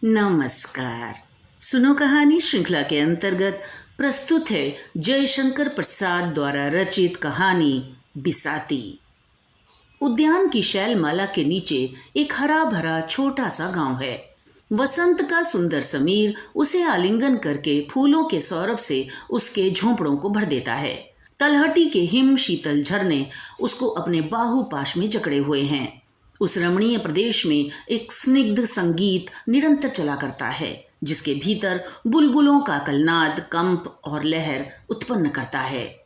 नमस्कार। सुनो कहानी श्रृंखला के अंतर्गत प्रस्तुत है जयशंकर प्रसाद द्वारा रचित कहानी बिसाती। उद्यान की शैलमाला के नीचे एक हरा भरा छोटा सा गांव है। वसंत का सुंदर समीर उसे आलिंगन करके फूलों के सौरभ से उसके झोंपड़ों को भर देता है। तलहटी के हिम शीतल झरने उसको अपने बाहुपाश में जकड़े हुए हैं। उस रमणीय प्रदेश में एक स्निग्ध संगीत निरंतर चला करता है, जिसके भीतर बुलबुलों का कलनाद कंप और लहर उत्पन्न करता है।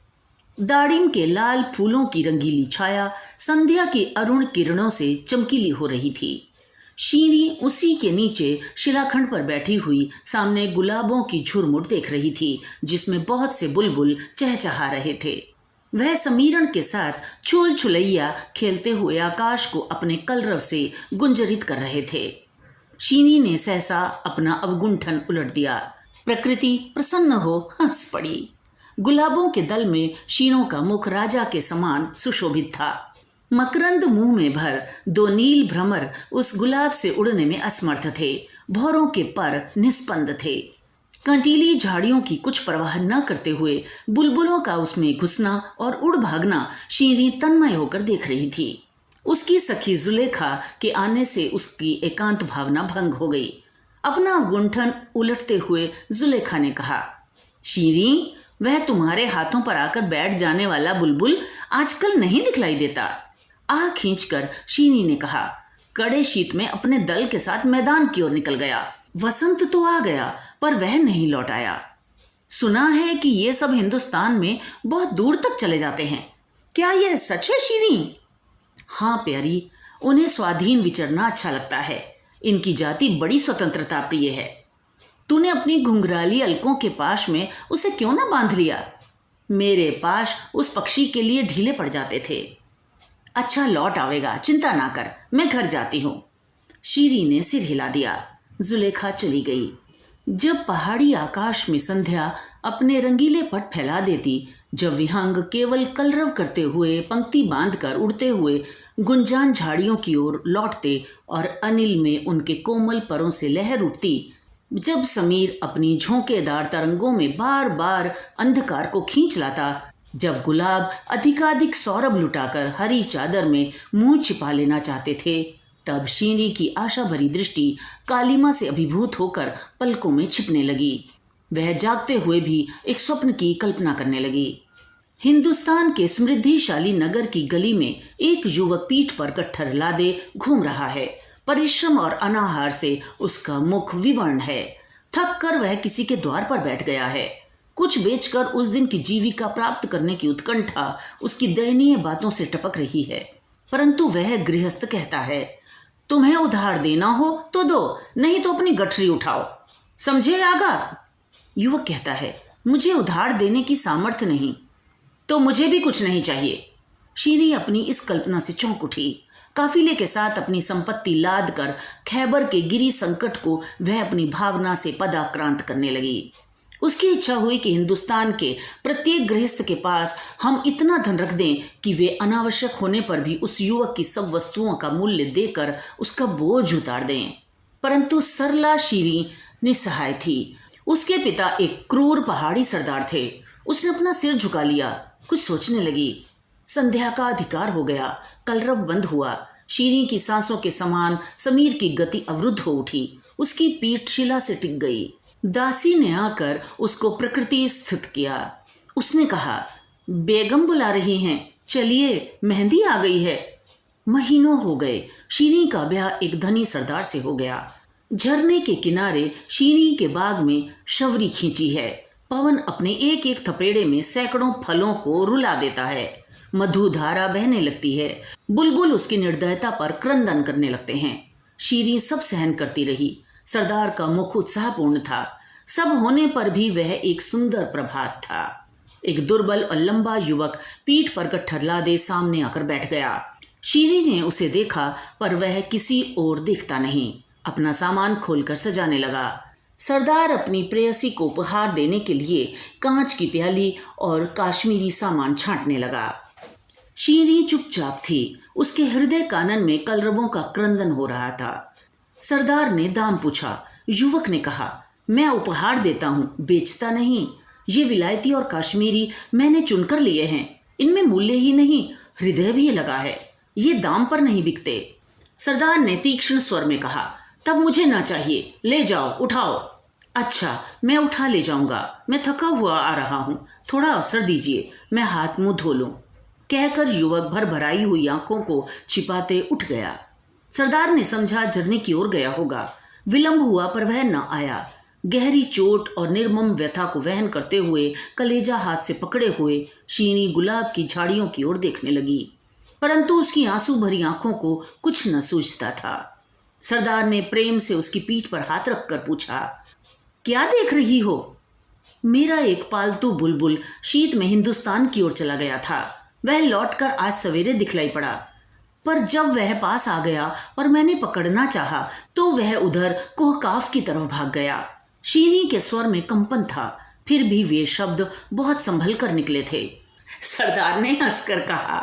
दाड़िम के लाल फूलों की रंगीली छाया संध्या की अरुण किरणों से चमकीली हो रही थी। शीरी उसी के नीचे शिलाखंड पर बैठी हुई सामने गुलाबों की झुरमुट देख रही थी, जिसमें बहुत से बुलबुल चहचहा रहे थे। वह समीरण के साथ छूल छुलैया खेलते हुए आकाश को अपने कलरव से गुंजरित कर रहे थे। शीनी ने सहसा अपना अवगुंठन उलट दिया। प्रकृति प्रसन्न हो हंस पड़ी। गुलाबों के दल में शीरों का मुख राजा के समान सुशोभित था। मकरंद मुंह में भर दो नील भ्रमर उस गुलाब से उड़ने में असमर्थ थे। भौरों के पर निस्पंद थे। कंटीली झाड़ियों की कुछ परवाह न करते हुए बुलबुलों का उसमें घुसना और उड़ भागना शीरी तन्मय होकर देख रही थी। उसकी सखी जुलेखा के आने से उसकी एकांत भावना भंग हो गई। अपना गुंठन उलटते हुए जुलेखा ने कहा, शीरी, वह तुम्हारे हाथों पर आकर बैठ जाने वाला बुलबुल आजकल नहीं दिखलाई देता। आह खींचकर शीरी ने कहा, कड़े शीत में अपने दल के साथ मैदान की ओर निकल गया। वसंत तो आ गया, पर वह नहीं लौट आया। सुना है कि ये सब हिंदुस्तान में बहुत दूर तक चले जाते हैं। क्या यह सच है शीरी? हाँ प्यारी, उन्हें स्वाधीन विचरना अच्छा लगता है। इनकी जाति बड़ी स्वतंत्रता प्रिय है। तूने अपनी घुंघराली अलकों के पास में उसे क्यों ना बांध लिया? मेरे पास उस पक्षी के लिए ढीले पड़ जाते थे। अच्छा लौट आवेगा, चिंता ना कर, मैं घर जाती हूँ। शीरी ने सिर हिला दिया। जुलेखा चली गई। जब पहाड़ी आकाश में संध्या अपने रंगीले पट फैला देती, जब विहंग केवल कलरव करते हुए पंक्ति बांधकर उड़ते हुए गुंजान झाड़ियों की ओर लौटते और अनिल में उनके कोमल परों से लहर उठती, जब समीर अपनी झोंकेदार तरंगों में बार बार अंधकार को खींच लाता, जब गुलाब अधिकाधिक सौरभ लुटाकर हरी चादर में मुंह छिपा लेना चाहते थे, तब शीरी की आशा भरी दृष्टि कालिमा से अभिभूत होकर पलकों में छिपने लगी। वह जागते हुए भी एक स्वप्न की कल्पना करने लगी। हिंदुस्तान के समृद्धिशाली नगर की गली में एक युवक पीठ पर गट्ठर लादे घूम रहा है। परिश्रम और अनाहार से उसका मुख विवर्ण है। थक कर वह किसी के द्वार पर बैठ गया है। कुछ बेचकर उस दिन की जीविका प्राप्त करने की उत्कंठा उसकी दयनीय बातों से टपक रही है। परंतु वह गृहस्थ कहता है, तुम्हें उधार देना हो तो दो, नहीं तो अपनी गठरी उठाओ। समझे आगा? युवक कहता है, मुझे उधार देने की सामर्थ्य नहीं। तो मुझे भी कुछ नहीं चाहिए। शीरी अपनी इस कल्पना से चौंक उठी। काफिले के साथ अपनी संपत्ति लाद कर खैबर के गिरी संकट को वह अपनी भावना से पदाक्रांत करने लगी। उसकी इच्छा हुई कि हिंदुस्तान के प्रत्येक गृहस्थ के पास हम इतना धन रख दें कि वे अनावश्यक होने पर भी उस युवक की सब वस्तुओं का मूल्य देकर उसका बोझ उतार दें। परंतु सरला शीरी निस्सहाय थी। उसके पिता एक क्रूर पहाड़ी सरदार थे। उसने अपना सिर झुका लिया, कुछ सोचने लगी। संध्या का अधिकार हो गया। कलरव बंद हुआ। शीरी की सांसों के समान समीर की गति अवरुद्ध हो उठी। उसकी पीठ शिला से टिक गई। दासी ने आकर उसको प्रकृति स्थित किया। उसने कहा, बेगम बुला रही हैं, चलिए, मेहंदी आ गई है। महीनों हो गए। शीरी का ब्याह एक धनी सरदार से हो गया। झरने के किनारे शीरी के बाग में शवरी खींची है। पवन अपने एक एक थपेड़े में सैकड़ों फलों को रुला देता है। मधुधारा बहने लगती है। बुलबुल उसकी निर्दयता पर क्रंदन करने लगते हैं। शीरी सब सहन करती रही। सरदार का मुख उत्साहपूर्ण था। सब होने पर भी वह एक सुंदर प्रभात था। एक दुर्बल और लंबा युवक पीठ पर गट्ठर लादे सामने आकर बैठ गया। शीरी ने उसे देखा, पर वह किसी और देखता नहीं। अपना सामान खोलकर सजाने लगा। सरदार अपनी प्रेयसी को उपहार देने के लिए कांच की प्याली और काश्मीरी सामान छांटने लगा। शीरी चुपचाप थी। उसके हृदय कानन में कलरवों का क्रंदन हो रहा था। सरदार ने दाम पूछा। युवक ने कहा, मैं उपहार देता हूँ, बेचता नहीं। ये विलायती और कश्मीरी मैंने चुनकर लिए हैं। इनमें मूल्य ही नहीं, हृदय भी लगा है। ये दाम पर नहीं बिकते। सरदार ने तीक्ष्ण स्वर में कहा, तब मुझे ना चाहिए, ले जाओ, उठाओ। अच्छा, मैं उठा ले जाऊंगा, मैं थका हुआ आ रहा हूँ, थोड़ा अवसर दीजिए, मैं हाथ मुंह धो लूं, कहकर युवक भर भराई हुई आंखों को छिपाते उठ गया। सरदार ने समझा झरने की ओर गया होगा। विलंब हुआ पर वह न आया। गहरी चोट और निर्मम व्यथा को वहन करते हुए कलेजा हाथ से पकड़े हुए शीनी गुलाब की झाड़ियों की ओर देखने लगी, परंतु उसकी आंसू भरी आंखों को कुछ न सूझता था। सरदार ने प्रेम से उसकी पीठ पर हाथ रखकर पूछा, क्या देख रही हो? मेरा एक पालतू बुलबुल शीत में हिंदुस्तान की ओर चला गया था। वह लौटकर आज सवेरे दिखलाई पड़ा, पर जब वह पास आ गया और मैंने पकड़ना चाहा तो वह उधर कोहकाफ की तरफ भाग गया। शीनी के स्वर में कंपन था, फिर भी वे शब्द बहुत संभल कर निकले थे। सरदार ने हंसकर कहा,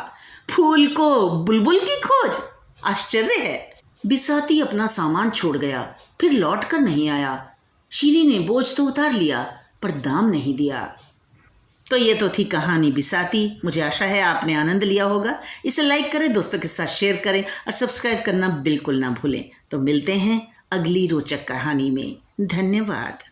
फूल को बुलबुल की खोज, आश्चर्य है। बिसाती अपना सामान छोड़ गया, फिर लौट कर नहीं आया। शीनी ने बोझ तो उतार लिया, पर दाम नहीं दिया। तो ये तो थी कहानी बिसाती। मुझे आशा है आपने आनंद लिया होगा। इसे लाइक करें, दोस्तों के साथ शेयर करें और सब्सक्राइब करना बिल्कुल ना भूलें। तो मिलते हैं अगली रोचक कहानी में। धन्यवाद।